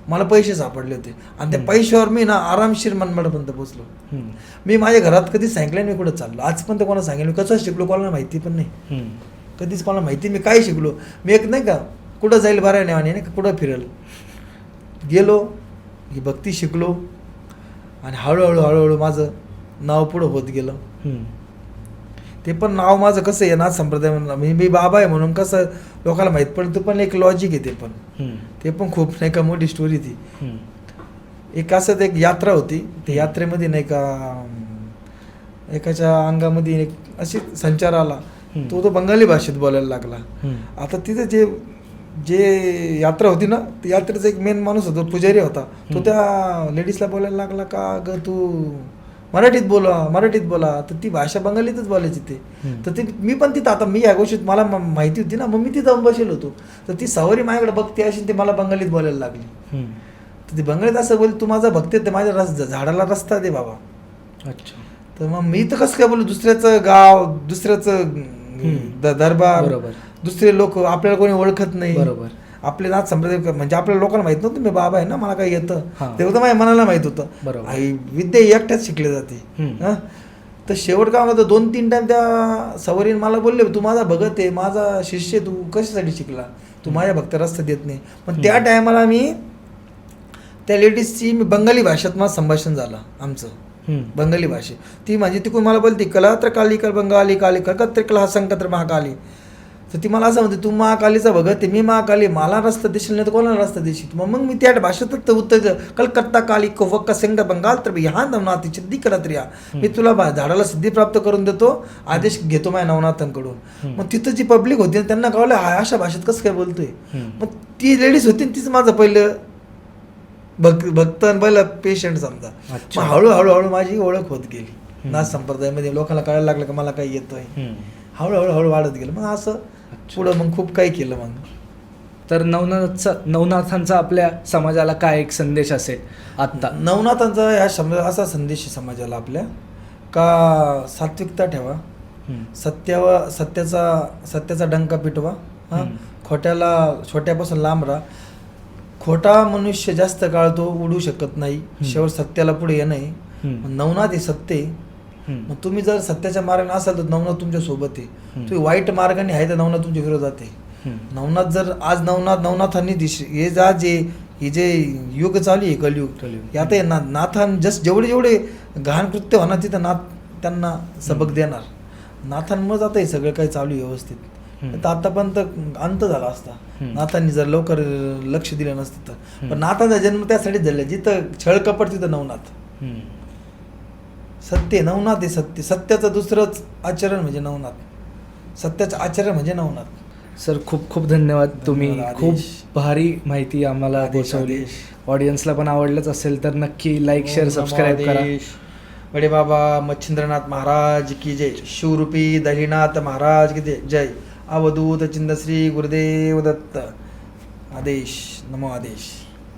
[SPEAKER 2] मला पैसे सापडले होते आणि त्या पैशावर मी ना आरामशीर मनमाडपर्यंत पोहोचलो. मी माझ्या घरात कधीच सांगितलं नाही मी कुठं चाललो, आज पण ते कोणाला सांगितलं, मी कसं शिकलो कोणाला माहिती पण नाही, कधीच मला माहिती मी काय शिकलो. मी एक नाही का कुठं जाईल बरं नाही का कुठं फिरेल गेलो, ही भक्ती शिकलो आणि हळूहळू माझं नाव पुढं होत गेलं. ते पण नाव माझं कसं आहे नाथ संप्रदाय म्हणून मी बाबा आहे म्हणून कसं लोकांना माहीत पडतं, पण एक लॉजिक आहे ते पण खूप नाही का मोठी स्टोरी ती. एक असं एक यात्रा होती, त्या यात्रेमध्ये नाही का एकाच्या अंगामध्ये एक अशी संचार आला, तो बंगाली भाषेत बोलायला लागला. आता तिथे जे यात्रा होती ना, त्या यात्रेचा एक मेन माणूस होता, पुजारी होता, तो त्या लेडीजला बोलायला लागला का ग तू मराठीत बोला. तर ती भाषा बंगालीतच बोलायची ते. तर ते मी पण तिथं आता मी या गोष्टीत मला माहिती होती ना, मग मी तिथं जाऊन बसेल होतो. तर ती सवारी माझ्याकडे बघते अशी ते मला बंगालीत बोलायला लागली. तर ती बंगालीत असं बोल, तू माझा भक्त आहे, माझ्या झाडाला रस्ता दे बाबा.
[SPEAKER 1] अच्छा.
[SPEAKER 2] तर मग मी तर कसं काय बोलू, दुसऱ्याचं गाव, दुसऱ्याचं दरबार, दुसरे लोक, आपल्याला कोणी ओळखत नाही.
[SPEAKER 1] बरोबर.
[SPEAKER 2] आपले नाथ संप्रदाय म्हणजे आपल्या लोकांना माहित नव्हतं मी बाबा आहे ना, मला काय येतं ते होतं माझ्या मनाला माहित होतं. विद्या एकट्याच शिकली जाते. तर शेवट काय होतं, 2-3 टाइम त्या सवारीने मला बोलले, तू माझा भगत आहे, माझा शिष्य, तू कशासाठी शिकला, तू माझ्या भक्त रस्ता देत नाही. पण त्या टायमाला मी त्या लेडीजची बंगाली भाषेत माझं संभाषण झालं आमचं, बंगाली भाषेत. ती म्हणजे तिकडून मला बोलते कलात्र काली कल बंगाली काली कत्र कला संकत्र महाकाली. तर ती मला असं म्हणते, तू महाकालीचा भगत आहे, मी महाकाली, मला रस्ता देशील नाही तर कोणाला रस्ता देशील. मग मी त्या भाषेतच उत्तर कलकत्ता काली वक्का सेंग बंगाल तर ह्या नवनाथ सिद्धी करत रिया, मी तुला झाडाला सिद्धी प्राप्त करून देतो, आदेश घेतो माझ्या नवनाथांकडून. मग तिथं जी पब्लिक होती त्यांना कळलं हा अशा भाषेत कसं काय बोलतोय. मग ती लेडीज होती तीच माझं पहिलं भक्त पहिलं पेशंट समजा. मग हळूहळू माझी ओळख होत गेली नाथ संप्रदायामध्ये, लोकांना कळायला लागलं की मला काही येतोय. हळूहळू वाढत गेलं. मग असं पुढं मग खूप काही केलं. मग
[SPEAKER 1] तर नवनाथांचा आपल्या समाजाला काय एक संदेश असेल आत्ता?
[SPEAKER 2] नवनाथांचा ह्या असा संदेश समाजाला आपल्या का सात्विकता ठेवा, सत्याचा डंका पिटवा, खोट्यापासून लांब राहा. खोटा मनुष्य जास्त काळ तो उडू शकत नाही, शेवट सत्याला पुढे येणं आहे. नवनाथ हे सत्य आहे. मग तुम्ही जर सत्याच्या मार्गाने असाल तर नवनाथ तुमच्या सोबत आहे. तुम्ही वाईट मार्गाने आहे तर नवनाथ तुमच्या विरोधात आहे. नवनाथ जर आज नवनाथांनी हे जे युग चालू आहे कलयुग, यात नाथान जस्ट जेवढे गहाण कृत्य होणार तिथं नाथ त्यांना सबक देणार. नाथांमुळेच आता हे सगळं काही चालू आहे व्यवस्थित. तर आतापर्यंत अंत झाला असता नाथांनी जर लवकर लक्ष दिलं नसतं तर. पण नाथांचा जन्म त्यासाठीच झाला, जिथं छळ कपट तिथं नवनाथ. सत्य नवनाथ आहे, सत्याचं दुसरंच आचरण म्हणजे नवनाथ, सत्याचं आचरण म्हणजे नवनाथ.
[SPEAKER 1] सर खूप खूप धन्यवाद. तुम्ही खूप भारी माहिती आम्हाला पोहोचवली. ऑडियन्सला पण आवडलंच असेल तर नक्की लाईक शेअर सबस्क्राईब करा.
[SPEAKER 2] बडे बाबा मच्छिंद्रनाथ महाराज की जय, शिवरूपी दहीनाथ महाराज की जय. अवधूत चिंदश्री गुरुदेव दत्त. आदेश नमो आदेश.